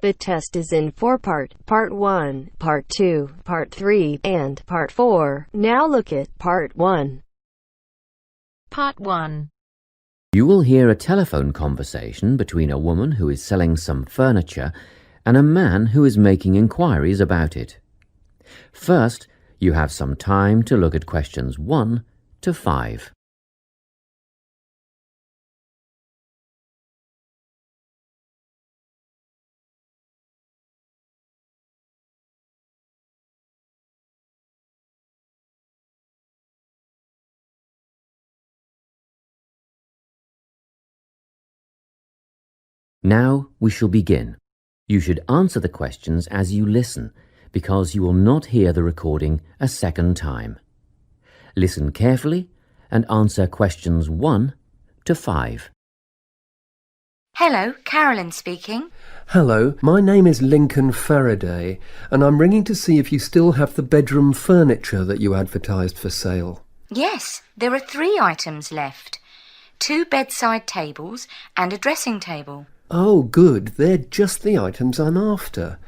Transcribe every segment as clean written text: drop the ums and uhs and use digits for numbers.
The test is in 4 parts: Part 1, Part 2, Part 3, and Part 4. Now look at Part 1. Part 1. You will hear a telephone conversation between a woman who is selling some furniture and a man who is making inquiries about it. First, you have some time to look at questions 1 to 5. Now we shall begin. You should answer the questions as you listen, because you will not hear the recording a second time. Listen carefully and answer questions 1 to 5. Hello, Carolyn speaking. Hello, my name is Lincoln Faraday, and I'm ringing to see if you still have the bedroom furniture that you advertised for sale. Yes, there are 3 items left. 2 bedside tables and a dressing table. Oh, good. They're just the items I'm after.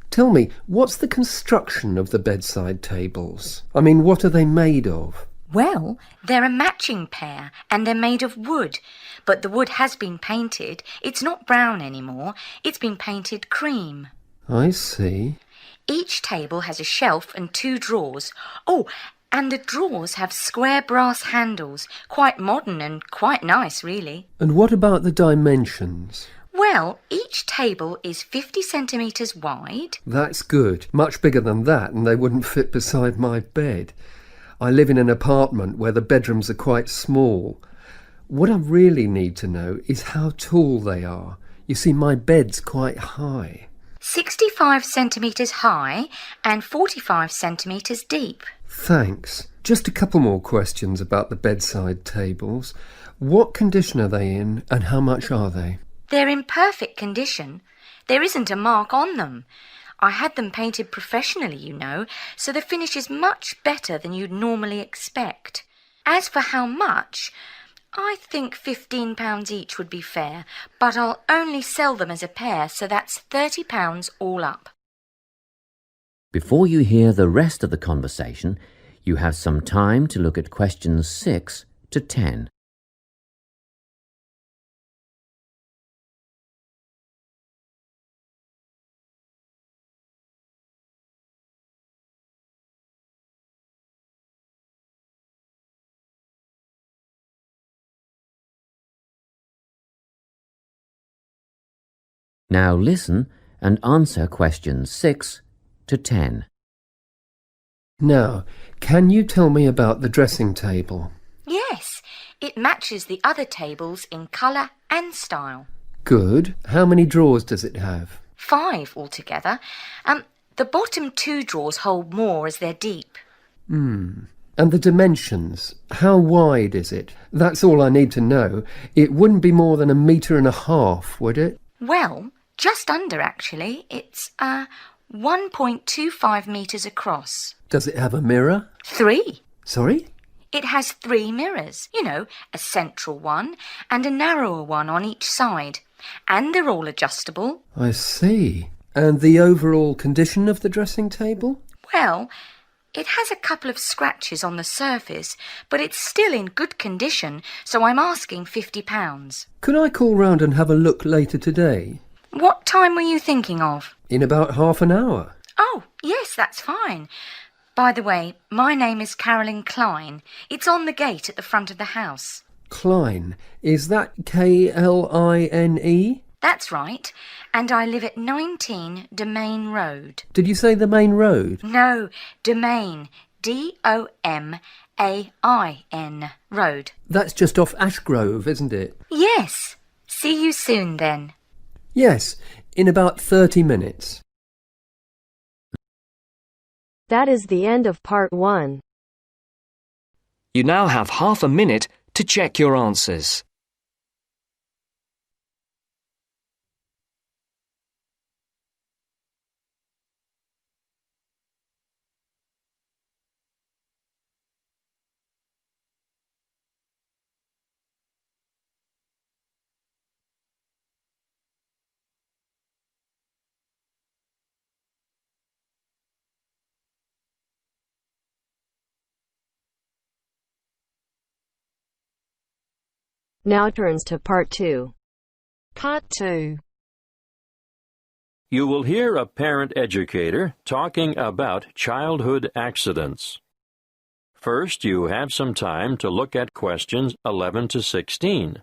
Tell me, what's the construction of the bedside tables? I mean, what are they made of? Well, they're a matching pair and they're made of wood. But the wood has been painted. It's not brown anymore. It's been painted cream. I see. Each table has a shelf and 2 drawers. Oh, and the drawers have square brass handles. Quite modern and quite nice, really. And what about the dimensions? Well, each table is 50 centimetres wide. That's good. Much bigger than that, and they wouldn't fit beside my bed. I live in an apartment where the bedrooms are quite small. What I really need to know is how tall they are. You see, my bed's quite high. 65 centimetres high and 45 centimetres deep. Thanks. Just a couple more questions about the bedside tables. What condition are they in, and how much are they? They're in perfect condition. There isn't a mark on them. I had them painted professionally, you know, so the finish is much better than you'd normally expect. As for how much, I think £15 each would be fair, but I'll only sell them as a pair, so that's £30 all up. Before you hear the rest of the conversation, you have some time to look at questions 6 to 10. Now listen and answer questions 6 to 10. Now, can you tell me about the dressing table? Yes, it matches the other tables in colour and style. Good. How many drawers does it have? 5 altogether. The bottom 2 drawers hold more as they're deep. And the dimensions? How wide is it? That's all I need to know. It wouldn't be more than 1.5 meters, would it? Well, just under actually. It's 1.25 metres across. Does it have a mirror? 3. Sorry? It has 3 mirrors, you know, a central one and a narrower one on each side. And they're all adjustable. I see. And the overall condition of the dressing table? Well, it has a couple of scratches on the surface, but it's still in good condition, so I'm asking £50. Could I call round and have a look later today? What time were you thinking of? In about half an hour. Oh, yes, that's fine. By the way, my name is Carolyn Klein. It's on the gate at the front of the house. Klein. Is that K-L-I-N-E? That's right. And I live at 19 Domain Road. Did you say the main road? No, Domain. D-O-M-A-I-N Road. That's just off Ashgrove, isn't it? Yes. See you soon then. Yes, in about 30 minutes. That is the end of Part 1. You now have half a minute to check your answers. Now turns to Part 2. Part 2. You will hear a parent educator talking about childhood accidents. First, you have some time to look at questions 11 to 16.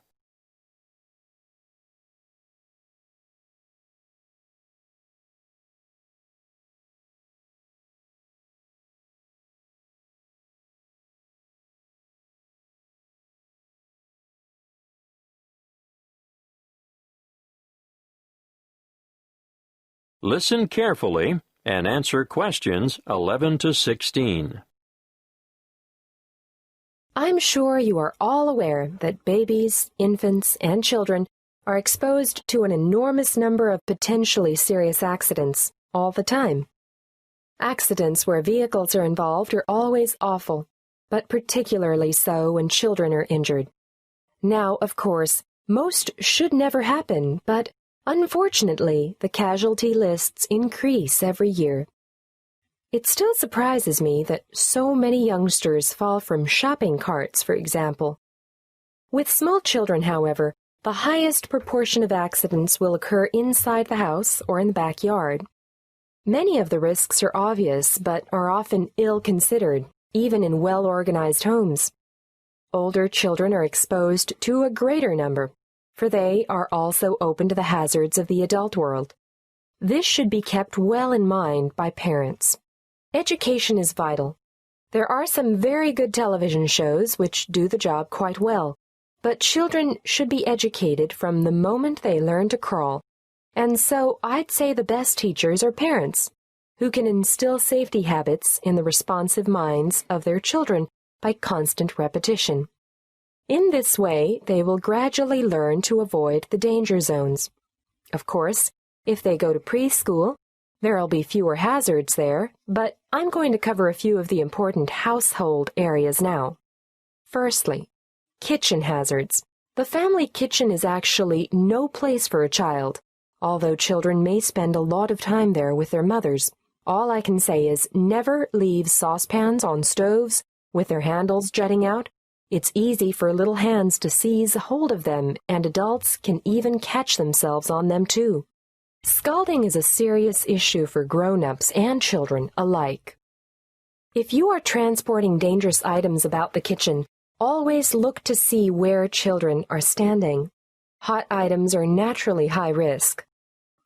Listen carefully and answer questions 11 to 16. I'm sure you are all aware that babies, infants, and children are exposed to an enormous number of potentially serious accidents all the time. Accidents where vehicles are involved are always awful, but particularly so when children are injured. Now, of course, most should never happen, but unfortunately, the casualty lists increase every year. It still surprises me that so many youngsters fall from shopping carts, for example. With small children, however, the highest proportion of accidents will occur inside the house or in the backyard. Many of the risks are obvious, but are often ill-considered, even in well-organized homes. Older children are exposed to a greater number, for they are also open to the hazards of the adult world. This should be kept well in mind by parents. Education is vital. There are some very good television shows which do the job quite well, but children should be educated from the moment they learn to crawl, and so I'd say the best teachers are parents, who can instill safety habits in the responsive minds of their children by constant repetition. In this way, they will gradually learn to avoid the danger zones. Of course, if they go to preschool, there'll be fewer hazards there, but I'm going to cover a few of the important household areas now. Firstly, kitchen hazards. The family kitchen is actually no place for a child, although children may spend a lot of time there with their mothers. All I can say is never leave saucepans on stoves with their handles jutting out. It's easy for little hands to seize hold of them, and adults can even catch themselves on them too. Scalding is a serious issue for grown-ups and children alike. If you are transporting dangerous items about the kitchen, always look to see where children are standing. Hot items are naturally high risk.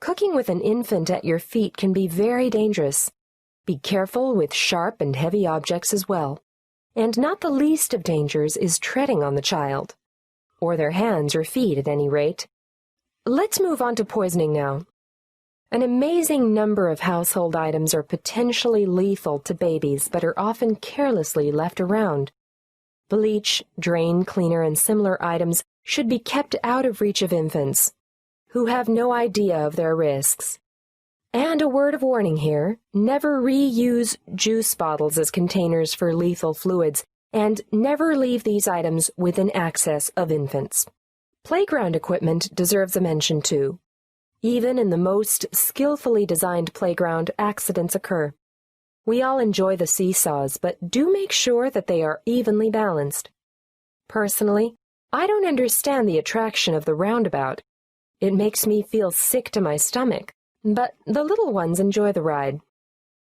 Cooking with an infant at your feet can be very dangerous. Be careful with sharp and heavy objects as well. And not the least of dangers is treading on the child, or their hands or feet at any rate. Let's move on to poisoning now. An amazing number of household items are potentially lethal to babies but are often carelessly left around. Bleach, drain cleaner, and similar items should be kept out of reach of infants, who have no idea of their risks. And a word of warning here, never reuse juice bottles as containers for lethal fluids, and never leave these items within access of infants. Playground equipment deserves a mention too. Even in the most skillfully designed playground, accidents occur. We all enjoy the seesaws, but do make sure that they are evenly balanced. Personally, I don't understand the attraction of the roundabout. It makes me feel sick to my stomach, but the little ones enjoy the ride.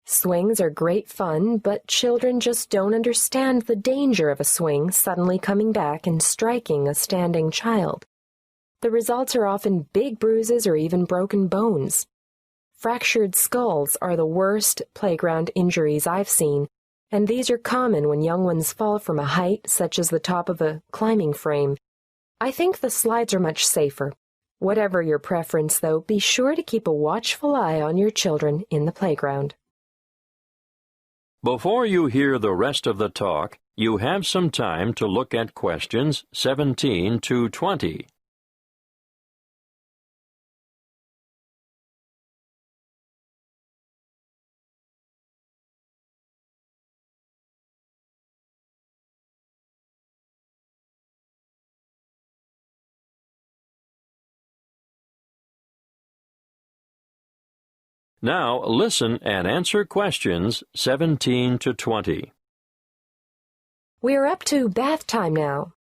Swings are great fun, but children just don't understand the danger of a swing suddenly coming back and striking a standing child. The results are often big bruises or even broken bones. Fractured skulls are the worst playground injuries I've seen, and these are common when young ones fall from a height such as the top of a climbing frame. I think the slides are much safer. Whatever your preference, though, be sure to keep a watchful eye on your children in the playground. Before you hear the rest of the talk, you have some time to look at questions 17 to 20. Now listen and answer questions 17 to 20. We're up to bath time now.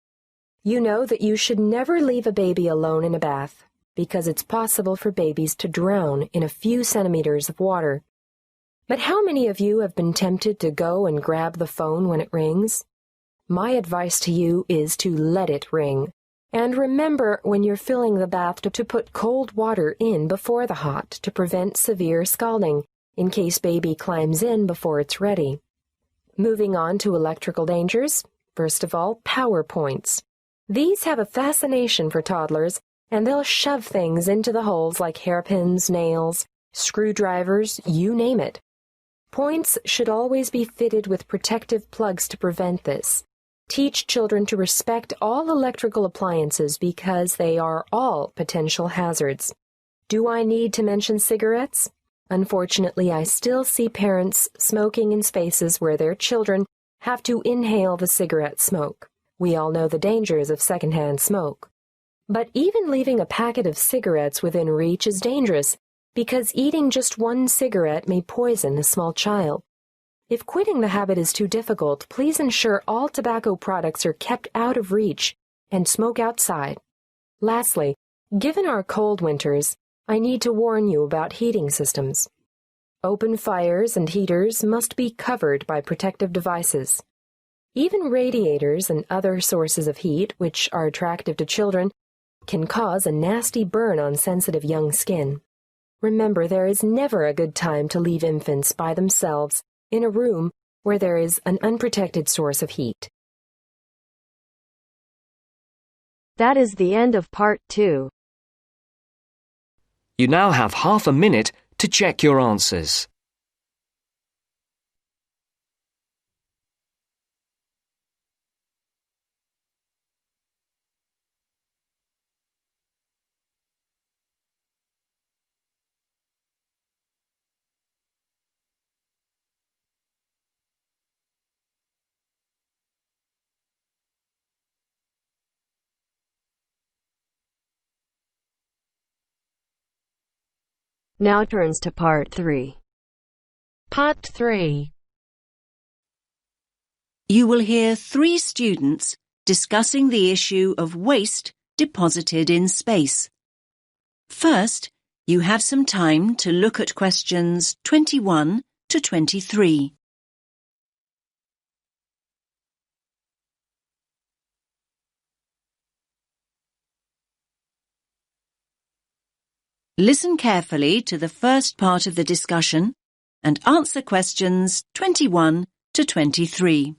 You know that you should never leave a baby alone in a bath because it's possible for babies to drown in a few centimeters of water. But how many of you have been tempted to go and grab the phone when it rings? My advice to you is to let it ring. And remember when you're filling the bath to put cold water in before the hot to prevent severe scalding, in case baby climbs in before it's ready. Moving on to electrical dangers, first of all, power points. These have a fascination for toddlers, and they'll shove things into the holes like hairpins, nails, screwdrivers, you name it. Points should always be fitted with protective plugs to prevent this. Teach children to respect all electrical appliances because they are all potential hazards. Do I need to mention cigarettes? Unfortunately, I still see parents smoking in spaces where their children have to inhale the cigarette smoke. We all know the dangers of secondhand smoke. But even leaving a packet of cigarettes within reach is dangerous because eating just one cigarette may poison a small child. If quitting the habit is too difficult, please ensure all tobacco products are kept out of reach and smoke outside. Lastly, given our cold winters, I need to warn you about heating systems. Open fires and heaters must be covered by protective devices. Even radiators and other sources of heat, which are attractive to children, can cause a nasty burn on sensitive young skin. Remember, there is never a good time to leave infants by themselves in a room where there is an unprotected source of heat. That is the end of part 2. You now have half a minute to check your answers. Now turns to part 3. Part 3. You will hear 3 students discussing the issue of waste deposited in space. First, you have some time to look at questions 21 to 23. Listen carefully to the first part of the discussion and answer questions 21 to 23.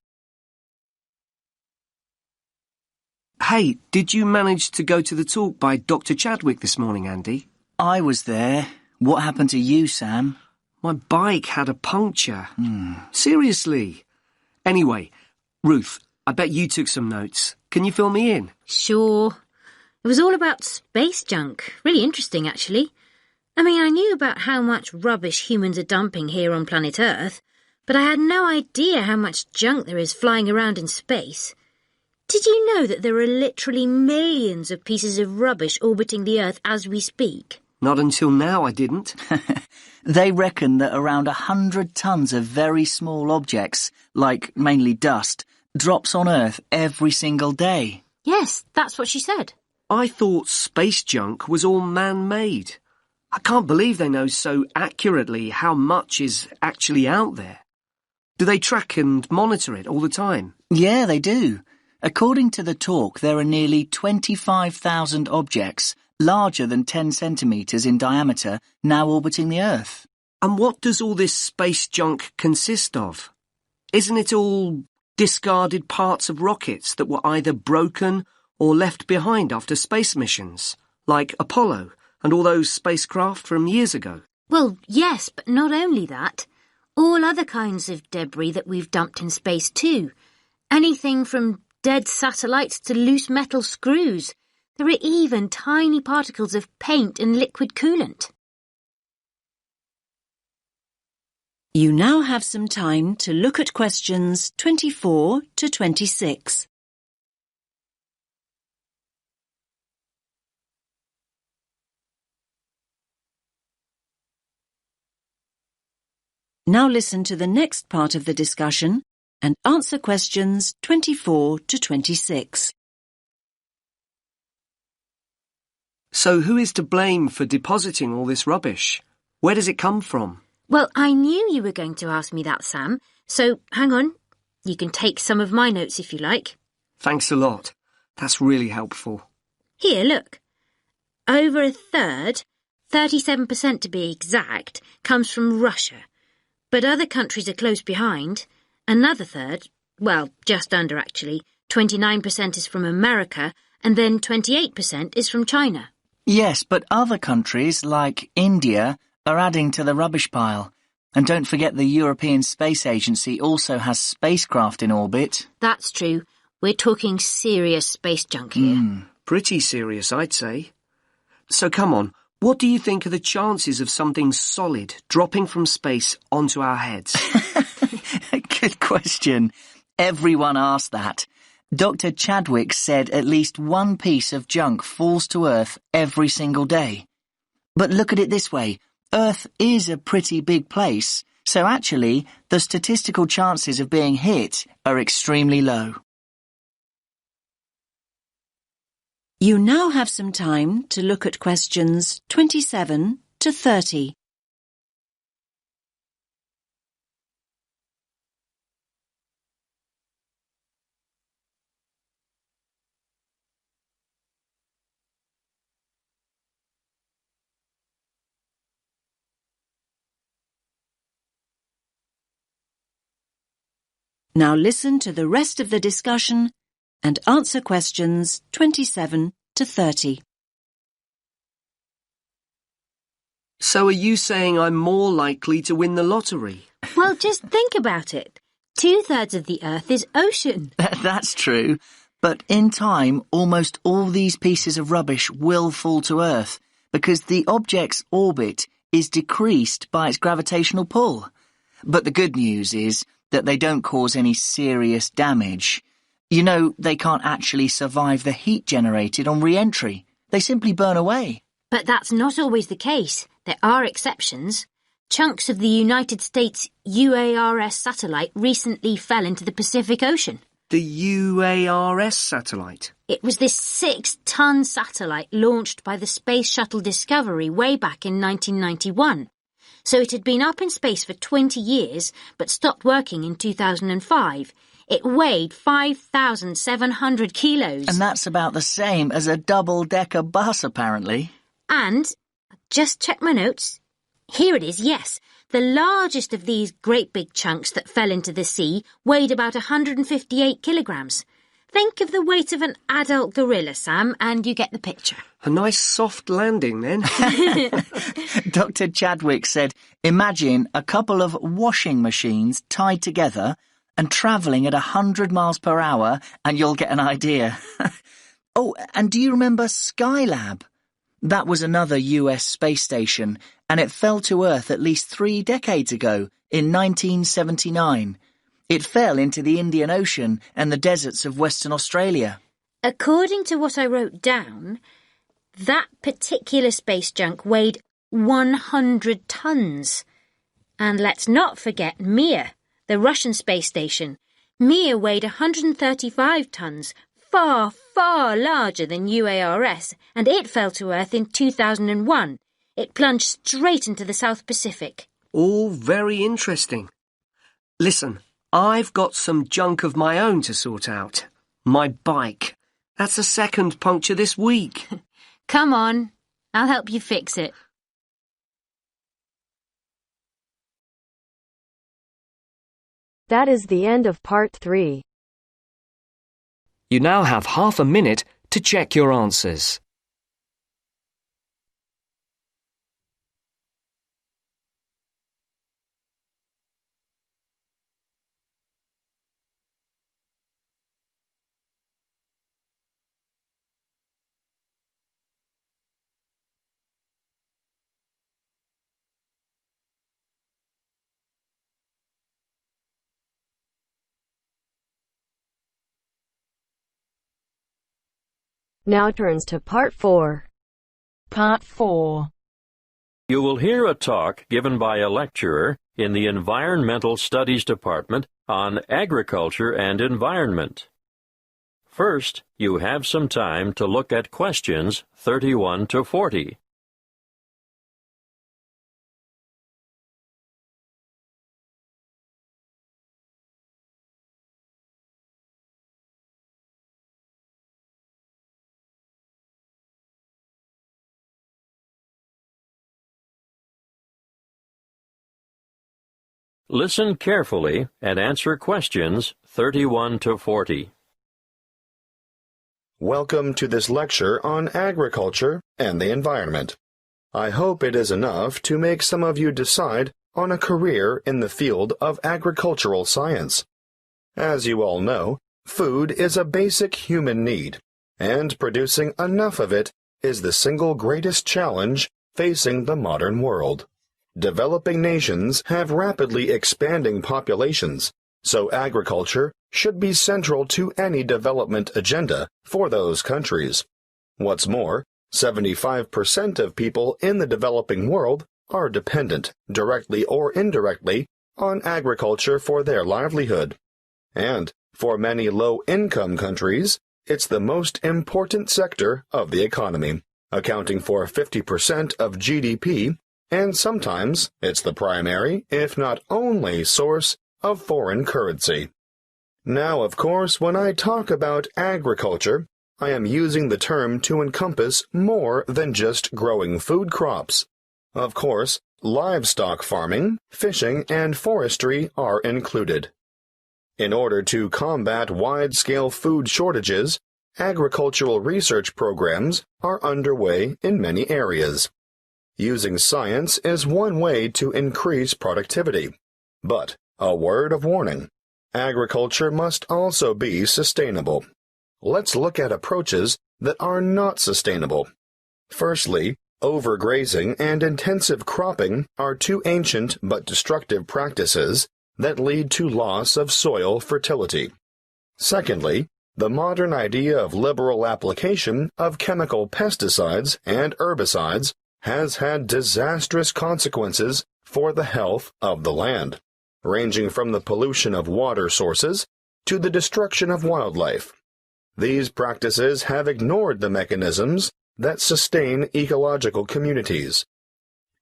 Hey, did you manage to go to the talk by Dr. Chadwick this morning, Andy? I was there. What happened to you, Sam? My bike had a puncture. Seriously. Anyway, Ruth, I bet you took some notes. Can you fill me in? Sure. It was all about space junk. Really interesting, actually. I mean, I knew about how much rubbish humans are dumping here on planet Earth, but I had no idea how much junk there is flying around in space. Did you know that there are literally millions of pieces of rubbish orbiting the Earth as we speak? Not until now, I didn't. They reckon that around 100 tons of very small objects, like mainly dust, drops on Earth every single day. Yes, that's what she said. I thought space junk was all man-made. I can't believe they know so accurately how much is actually out there. Do they track and monitor it all the time? Yeah, they do. According to the talk, there are nearly 25,000 objects larger than 10 centimetres in diameter now orbiting the Earth. And what does all this space junk consist of? Isn't it all discarded parts of rockets that were either broken or left behind after space missions, like Apollo and all those spacecraft from years ago? Well, yes, but not only that. All other kinds of debris that we've dumped in space too. Anything from dead satellites to loose metal screws. There are even tiny particles of paint and liquid coolant. You now have some time to look at questions 24 to 26. Now listen to the next part of the discussion and answer questions 24 to 26. So who is to blame for depositing all this rubbish? Where does it come from? Well, I knew you were going to ask me that, Sam. So, hang on. You can take some of my notes if you like. Thanks a lot. That's really helpful. Here, look. Over a third, 37% to be exact, comes from Russia. But other countries are close behind. Another third, well, just under actually, 29% is from America, and then 28% is from China. Yes, but other countries, like India, are adding to the rubbish pile. And don't forget the European Space Agency also has spacecraft in orbit. That's true. We're talking serious space junk here. Pretty serious, I'd say. So come on, what do you think are the chances of something solid dropping from space onto our heads? Good question. Everyone asked that. Dr. Chadwick said at least one piece of junk falls to Earth every single day. But look at it this way. Earth is a pretty big place, so actually the statistical chances of being hit are extremely low. You now have some time to look at questions 27 to 30. Now listen to the rest of the discussion and answer questions 27 to 30. So are you saying I'm more likely to win the lottery? Well, just think about it. 2/3 of the Earth is ocean. That's true. But in time, almost all these pieces of rubbish will fall to Earth because the object's orbit is decreased by its gravitational pull. But the good news is that they don't cause any serious damage. You know, they can't actually survive the heat generated on re-entry. They simply burn away. But that's not always the case. There are exceptions. Chunks of the United States UARS satellite recently fell into the Pacific Ocean. The UARS satellite? It was this 6-ton satellite launched by the Space Shuttle Discovery way back in 1991. So it had been up in space for 20 years, but stopped working in 2005. It weighed 5,700 kilos. And that's about the same as a double-decker bus, apparently. And, just check my notes. Here it is, yes. The largest of these great big chunks that fell into the sea weighed about 158 kilograms. Think of the weight of an adult gorilla, Sam, and you get the picture. A nice soft landing, then. Dr. Chadwick said, imagine a couple of washing machines tied together and travelling at 100 miles per hour, and you'll get an idea. Oh, and do you remember Skylab? That was another US space station, and it fell to Earth at least 3 decades ago, in 1979. It fell into the Indian Ocean and the deserts of Western Australia. According to what I wrote down, that particular space junk weighed 100 tons. And let's not forget Mir, the Russian space station. Mir weighed 135 tons, far, far larger than UARS, and it fell to Earth in 2001. It plunged straight into the South Pacific. All very interesting. Listen, I've got some junk of my own to sort out. My bike. That's a second puncture this week. Come on, I'll help you fix it. That is the end of part 3. You now have half a minute to check your answers. Now turns to part 4. Part 4. You will hear a talk given by a lecturer in the Environmental Studies Department on agriculture and environment. First, you have some time to look at questions 31 to 40. Listen carefully and answer questions 31 to 40. Welcome to this lecture on agriculture and the environment. I hope it is enough to make some of you decide on a career in the field of agricultural science. As you all know, food is a basic human need, and producing enough of it is the single greatest challenge facing the modern world. Developing nations have rapidly expanding populations, so agriculture should be central to any development agenda for those countries. What's more, 75% of people in the developing world are dependent, directly or indirectly, on agriculture for their livelihood. And for many low-income countries, it's the most important sector of the economy, accounting for 50% of GDP, and sometimes it's the primary, if not only, source of foreign currency. Now, of course, when I talk about agriculture, I am using the term to encompass more than just growing food crops. Of course, livestock farming, fishing, and forestry are included. In order to combat wide-scale food shortages, agricultural research programs are underway in many areas. Using science is one way to increase productivity. But, a word of warning, agriculture must also be sustainable. Let's look at approaches that are not sustainable. Firstly, overgrazing and intensive cropping are two ancient but destructive practices that lead to loss of soil fertility. Secondly, the modern idea of liberal application of chemical pesticides and herbicides has had disastrous consequences for the health of the land, ranging from the pollution of water sources to the destruction of wildlife. These practices have ignored the mechanisms that sustain ecological communities.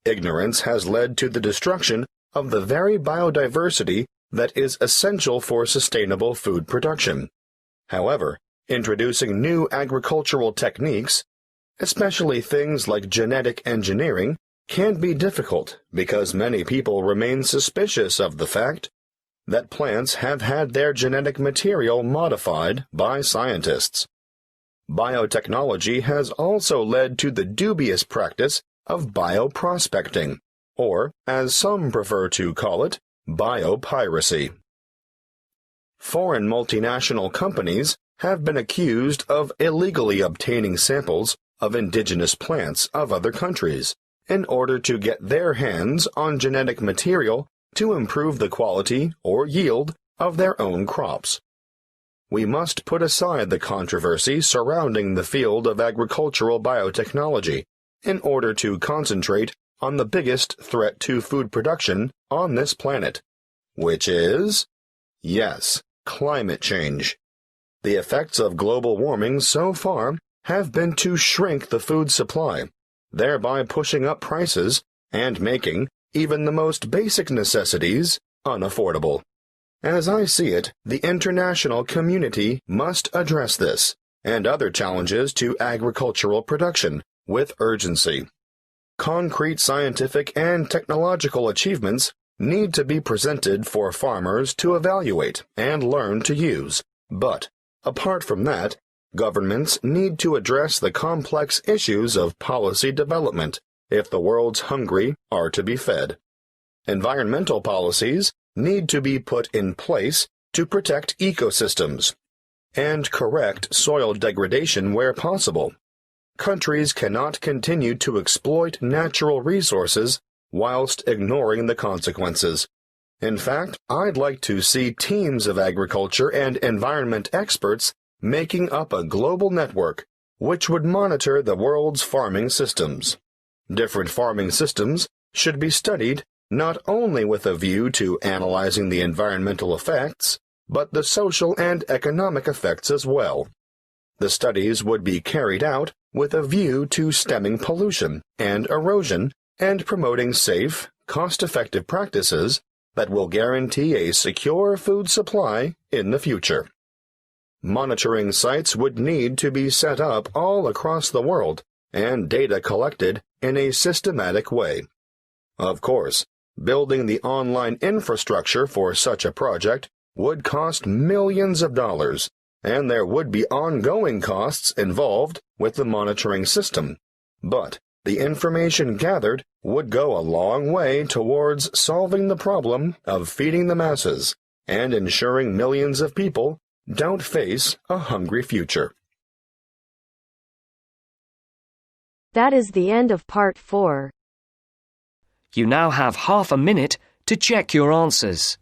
Ignorance has led to the destruction of the very biodiversity that is essential for sustainable food production. However, introducing new agricultural techniques, especially things like genetic engineering, can be difficult because many people remain suspicious of the fact that plants have had their genetic material modified by scientists. Biotechnology has also led to the dubious practice of bioprospecting, or, as some prefer to call it, biopiracy. Foreign multinational companies have been accused of illegally obtaining samples of indigenous plants of other countries in order to get their hands on genetic material to improve the quality or yield of their own crops. We must put aside the controversy surrounding the field of agricultural biotechnology in order to concentrate on the biggest threat to food production on this planet, which is, yes, climate change. The effects of global warming so far have been to shrink the food supply, thereby pushing up prices and making even the most basic necessities unaffordable. As I see it, the international community must address this and other challenges to agricultural production with urgency. Concrete scientific and technological achievements need to be presented for farmers to evaluate and learn to use, but, apart from that, governments need to address the complex issues of policy development if the world's hungry are to be fed. Environmental policies need to be put in place to protect ecosystems and correct soil degradation where possible. Countries cannot continue to exploit natural resources whilst ignoring the consequences. In fact, I'd like to see teams of agriculture and environment experts making up a global network which would monitor the world's farming systems. Different farming systems should be studied not only with a view to analyzing the environmental effects, but the social and economic effects as well. The studies would be carried out with a view to stemming pollution and erosion and promoting safe, cost-effective practices that will guarantee a secure food supply in the future. Monitoring sites would need to be set up all across the world and data collected in a systematic way. Of course, building the online infrastructure for such a project would cost millions of dollars, and there would be ongoing costs involved with the monitoring system. But the information gathered would go a long way towards solving the problem of feeding the masses and ensuring millions of people don't face a hungry future. That is the end of part 4. You now have half a minute to check your answers.